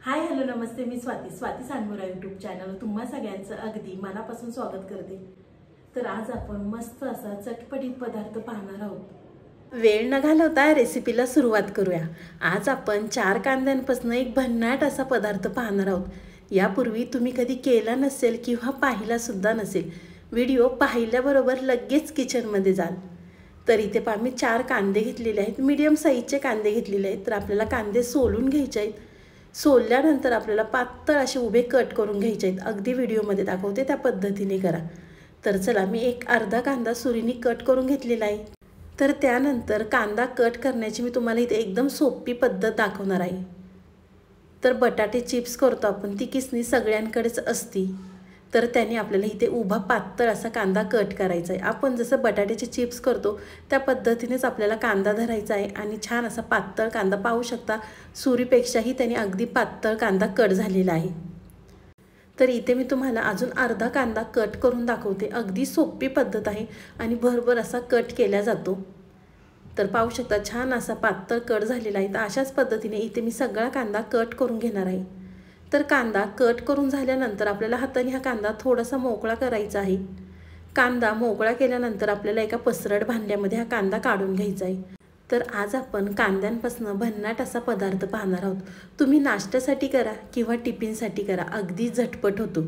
Hi hello नमस्ते, मी Swati सांगोरा YouTube channel तुम्हा सगळ्यांचं अगदी मनापासून स्वागत करते। तर आज आपण मस्त असा चटपटीत पदार्थ पाहणार आहोत। वेळ न घालवता रेसिपीला सुरुवात करूया। आज आपण 4 कांद्यांपासून एक भन्नाट असा पदार्थ पाहणार आहोत। यापूर्वी तुम्ही कधी केला नसेल किंवा पाहिला सुद्धा नसेल, व्हिडिओ पाहिल्याबरोबर लगेच किचनमध्ये जाल। तर इथे पहा मी 4 कांदे घेतलेले आहेत, मीडियम साईजचे कांदे घेतलेले आहेत। तर आपल्याला कांदे सोलून घ्यायचे आहेत। सोलल्यानंतर आपल्याला पातळ असे उभे कट करून घ्यायचे आहेत। अगदी व्हिडिओमध्ये दाखवते त्या पद्धतीने करा। तर चला मी एक अर्धा कांदा सुरीने कट करून घेतलेला आहे। तर त्यानंतर कांदा कट करण्याची मी तुम्हाला इथे एकदम सोपी पद्धत दाखवणार आहे। तर बटाटे चिप्स करतो आपण, ती किसणी सगळ्यांकडेच असती। तर त्याने आपल्याला इथे उभा पातळ असा कांदा कट करायचा आहे। आपण जसं बटाट्याचे चिप्स करतो त्या पद्धतीनेच आपल्याला कांदा धरायचा आहे आणि छान असा पातळ कांदा पाहू शकता, सुरीपेक्षाही त्याने अगदी पातळ कांदा कट झालेला आहे। तर इथे मी तुम्हाला अजून अर्धा कांदा कट करून दाखवते। अगदी सोपी पद्धत आहे आणि भरभर असा कट केला जातो। तर पाहू शकता छान असा पातळ कट झालेला आहे। तर अशाच पद्धतीने इथे मी सगळा कांदा कट करून घेणार आहे। तर कांदा कट करून झाल्यानंतर आपल्याला हाताने हा कांदा थोडासा मोकळा करायचा आहे। कांदा मोकळा केल्यानंतर आपल्याला एका पसरट भांड्यामध्ये हा कांदा काढून घ्यायचा आहे। तर आज आपण कांद्यांपासून भन्नाट असा पदार्थ पाहणार आहोत। तुम्ही नाश्त्यासाठी करा किंवा टिफिनसाठी करा, अगदी झटपट होतो।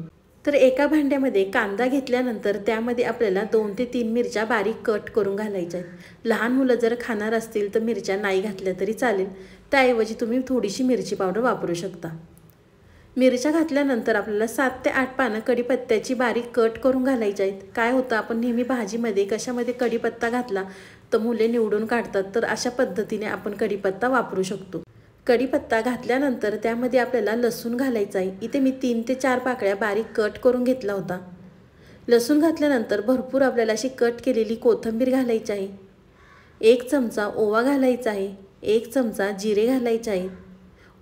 तर एका भांड्यामध्ये कांदा घेतल्यानंतर त्यामध्ये आपल्याला 2 ते 3 मिरच्या बारीक कट करून घालायच्या आहेत। लहान मुलं जर खाणार असतील तर मिरच्या नाही घातल्या तरी चालेल, त्याऐवजी तुम्ही थोडीशी मिरची पावडर वापरू शकता। मिरच्या घातल्यानंतर आपल्याला 7 ते 8 पानं कढीपत्त्याची बारीक कट करून घालायची आहेत। काय होतं, आपण नेहमी भाजीमध्ये कशामध्ये कढीपत्ता घातला तर मुले निवडून काढतात, तर अशा पद्धतीने आपण कढीपत्ता वापरू शकतो। कढीपत्ता घातल्यानंतर त्यामध्ये आपल्याला लसूण घालायचा आहे। इथे मी 3 ते 4 पाकळ्या बारीक कट करून घेतला होता। लसूण घातल्यानंतर भरपूर आपल्याला अशी कट केलेली कोथिंबीर घालायची आहे। 1 चमचा ओवा घालायचा आहे। 1 चमचा जिरे घालायचे आहे।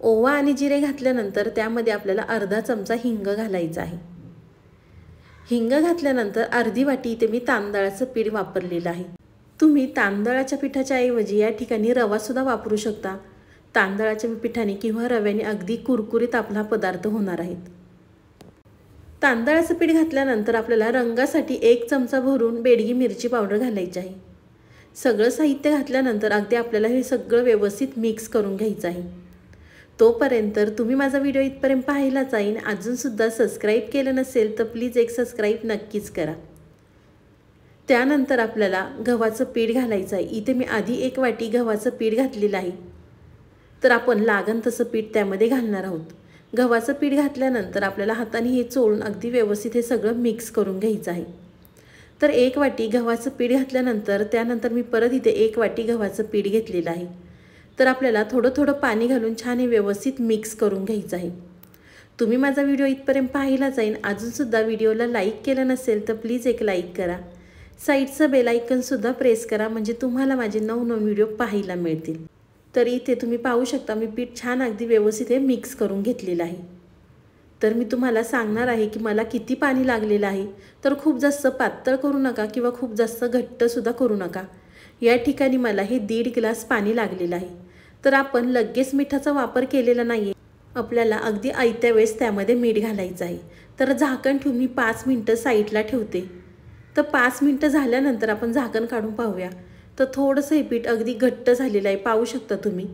ओवा आणि जिरे घातल्यानंतर त्यामध्ये आपल्याला अर्धा चमचा हिंग घालायचा आहे। हिंग घातल्यानंतर अर्धी वाटी इथे मी तांदळाचं पीठ वापरलेलं आहे। तुम्ही तांदळाच्या पिठाच्या ऐवजी या ठिकाणी रवा सुद्धा वापरू शकता। तांदळाच्या पिठाने किंवा रव्याने अगदी कुरकुरीत आपला पदार्थ होणार आहे। तांदळाचं पीठ घातल्यानंतर आपल्याला रंगासाठी 1 चमचा भरून बेडगी मिरची पावडर घालायची आहे। सगळं साहित्य घातल्यानंतर अगदी आपल्याला हे सगळं व्यवस्थित मिक्स करून घ्यायचं आहे। तोपर्यंत तुम्ही माझा व्हिडिओ इथपर्यंत पाहिलाच आहे, अजूनसुद्धा सबस्क्राईब केलं नसेल तर प्लीज एक सबस्क्राईब नक्कीच करा। त्यानंतर आपल्याला गव्हाचं पीठ घालायचं आहे। इथे मी आधी 1 वाटी गव्हाचं पीठ घातलेलं आहे। तर आपण लागण तसं पीठ त्यामध्ये घालणार आहोत। गव्हाचं पीठ घातल्यानंतर आपल्याला हाताने हे चोळून अगदी व्यवस्थित हे सगळं मिक्स करून घ्यायचं आहे। तर 1 वाटी गव्हाचं पीठ घातल्यानंतर त्यानंतर मी परत इथे 1 वाटी गव्हाचं पीठ घेतलेलं आहे। तर आपल्याला थोडं थोडं पाणी घालून छान हे व्यवस्थित मिक्स करून घ्यायचं आहे। तुम्ही माझा व्हिडिओ इथपर्यंत पाहिलाच आहे, अजूनसुद्धा व्हिडिओला लाईक केलं नसेल तर प्लीज एक लाईक करा। साईडचं बेल आयकॉनसुद्धा प्रेस करा, म्हणजे तुम्हाला माझे नवनवीन व्हिडिओ पाहायला मिळतील। तर इथे तुम्ही पाहू शकता मी पीठ छान अगदी व्यवस्थित हे मिक्स करून घेतलेलं आहे। तर मी तुम्हाला सांगणार आहे की मला किती पाणी लागलेलं आहे। तर खूप जास्त पातळ करू नका किंवा खूप जास्त घट्टसुद्धा करू नका। या ठिकाणी मला हे 1.5 ग्लास पाणी लागलेलं आहे। तर आपण लगेच मिठाचा वापर केलेला नाही आहे, आपल्याला अगदी आयत्या वेळेस त्यामध्ये मीठ घालायचं आहे। तर झाकण ठेवून मी 5 मिनटं साईडला ठेवते। तर 5 मिनटं झाल्यानंतर आपण झाकण काढून पाहूया। तर थोडंसं हे पीठ अगदी घट्ट झालेलं आहे, पाहू शकता तुम्ही।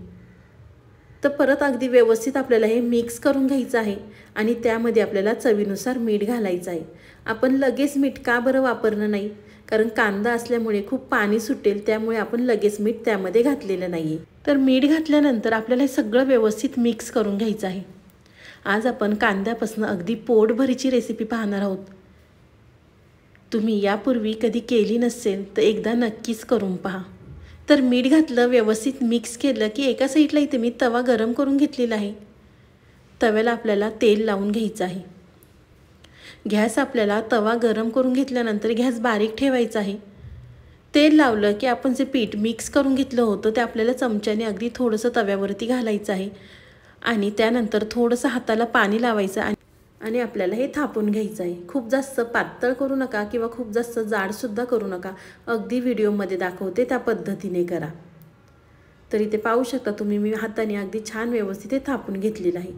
तर परत अगदी व्यवस्थित आपल्याला हे मिक्स करून घ्यायचं आहे आणि त्यामध्ये आपल्याला चवीनुसार मीठ घालायचं आहे। आपण लगेच मीठ का बरं वापरणं नाही, कारण कांदा असल्यामुळे खूप पाणी सुटेल, त्यामुळे आपण लगेच मीठ त्यामध्ये घातलेलं नाही आहे। तर मीठ घातल्यानंतर आपल्याला हे सगळं व्यवस्थित मिक्स करून घ्यायचं आहे। आज आपण कांद्यापासून अगदी पोटभरीची रेसिपी पाहणार आहोत। तुम्ही यापूर्वी कधी केली नसेल तर एकदा नक्कीच करून पहा। तर मीठ घातलं, व्यवस्थित मिक्स केलं की एका साईडला इथे मी तवा गरम करून घेतलेला आहे। तव्याला आपल्याला तेल लावून घ्यायचं आहे। गॅस आपल्याला तवा गरम करून घेतल्यानंतर गॅस बारीक ठेवायचा आहे। तेल लावलं की आपण जे पीठ मिक्स करून घेतलं होतं ते आपल्याला चमच्याने अगदी थोडंसं तव्यावरती घालायचं आहे आणि त्यानंतर थोडंसं हाताला पाणी लावायचं आणि आपल्याला हे थापून घ्यायचं आहे। खूप जास्त पातळ करू नका किंवा खूप जास्त जाडसुद्धा करू नका, अगदी व्हिडिओमध्ये दाखवते त्या पद्धतीने करा। तर इथे पाहू शकता तुम्ही मी हाताने अगदी छान व्यवस्थित हे थापून घेतलेलं आहे।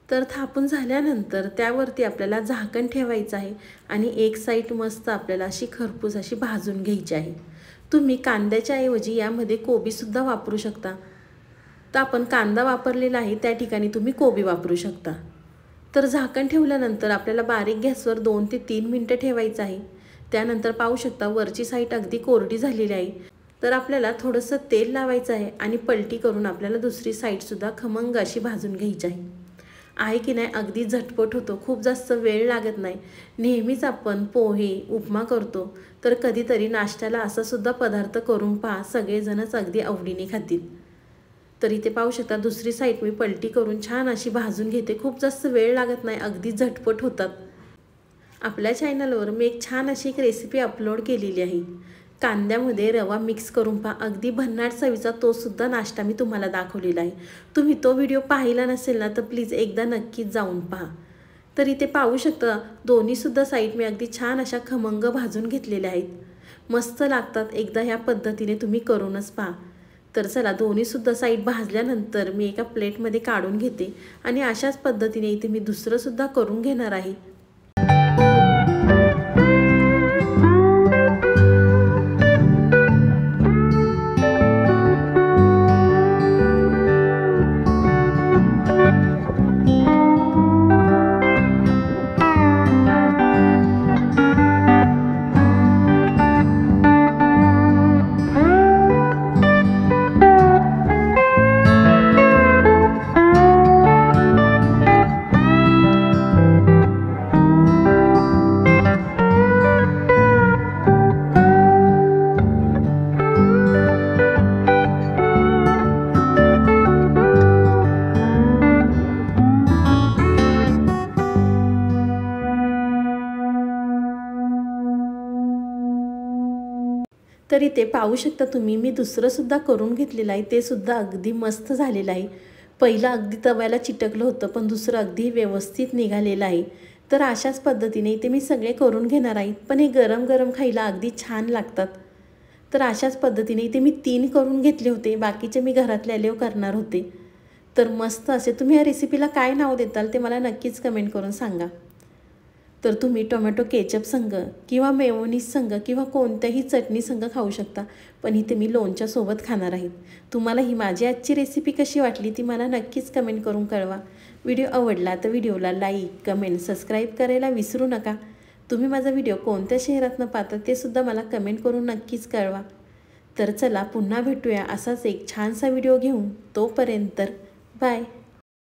तर थापून झाल्यानंतर त्यावरती आपल्याला झाकण ठेवायचं आहे आणि एक साईड मस्त आपल्याला अशी खरपूस अशी भाजून घ्यायची आहे। तुम्ही कांद्याच्या ऐवजी यामध्ये कोबीसुद्धा वापरू शकता। तर आपण कांदा वापरलेला आहे त्या ठिकाणी तुम्ही कोबी वापरू शकता। तर झाकण ठेवल्यानंतर आपल्याला बारीक गॅसवर 2 ते 3 मिनिटं ठेवायचं आहे। त्यानंतर पाहू शकता वरची साईड अगदी कोरडी झालेली आहे। तर आपल्याला थोडंसं तेल लावायचं आहे आणि पलटी करून आपल्याला दुसरी साईडसुद्धा खमंग अशी भाजून घ्यायची आहे की नाही। अगदी झटपट होतो, खूप जास्त वेळ लागत नाही। नेहमीच आपण पोहे उपमा करतो, तर कधीतरी नाश्त्याला असा सुद्धा पदार्थ करून पहा, सगळेजणच अगदी आवडीने खातील। तर इथे पाहू शकता दुसरी साईड मी पलटी करून छान अशी भाजून घेते। खूप जास्त वेळ लागत नाही, अगदी झटपट होतात। आपल्या चॅनलवर मी एक छान अशी एक रेसिपी अपलोड केलेली आहे। कांद्यामध्ये रवा मिक्स करून पहा, अगदी भन्नाट चवीचा तो सुद्धा नाश्ता मी तुम्हाला दाखवलेला आहे। तुम्ही तो व्हिडिओ पाहिला नसेल ना तर प्लीज एकदा नक्कीच जाऊन पहा। तर इथे पाहू शकता दोन्हीसुद्धा साईड मी अगदी छान अशा खमंग भाजून घेतलेल्या आहेत। मस्त लागतात, एकदा ह्या पद्धतीने तुम्ही करूनच पहा। तर चला दोन्हीसुद्धा साईड भाजल्यानंतर मी एका प्लेटमध्ये काढून घेते आणि अशाच पद्धतीने इथे मी दुसरंसुद्धा करून घेणार आहे। तर इथे पाहू शकता तुम्ही मी दुसरंसुद्धा करून घेतलेलं आहे, ते सुद्धा अगदी मस्त झालेलं आहे। पहिलं अगदी तव्याला चिटकलं होतं, पण दुसरं अगदी व्यवस्थित निघालेलं आहे। तर अशाच पद्धतीने इथे मी सगळे करून घेणार आहे, पण हे गरम गरम खायला अगदी छान लागतात। तर अशाच पद्धतीने इथे मी 3 करून घेतले होते, बाकीचे मी घरातले आल्यावर करणार होते। तर मस्त असे तुम्ही या रेसिपीला काय नाव देताल ते मला नक्कीच कमेंट करून सांगा। तर तुम्ही टोमॅटो केचप संग किंवा मेयोनीज संग किंवा कोणत्याही चटणी संग खाऊ शकता, पण इथे मी लोणच्या सोबत खाणार आहे। तुम्हाला ही माझी आजची रेसिपी कशी वाटली ती मला नक्कीच कमेंट करून कळवा। व्हिडिओ आवडला तर व्हिडिओला लाईक, कमेंट, सबस्क्राईब करायला विसरू नका। तुम्ही माझा व्हिडिओ कोणत्या शहरातनं पाहता ते सुद्धा मला कमेंट करून नक्कीच कळवा। तर चला पुन्हा भेटूया असाच एक छानसा व्हिडिओ घेऊन, तोपर्यंत बाय।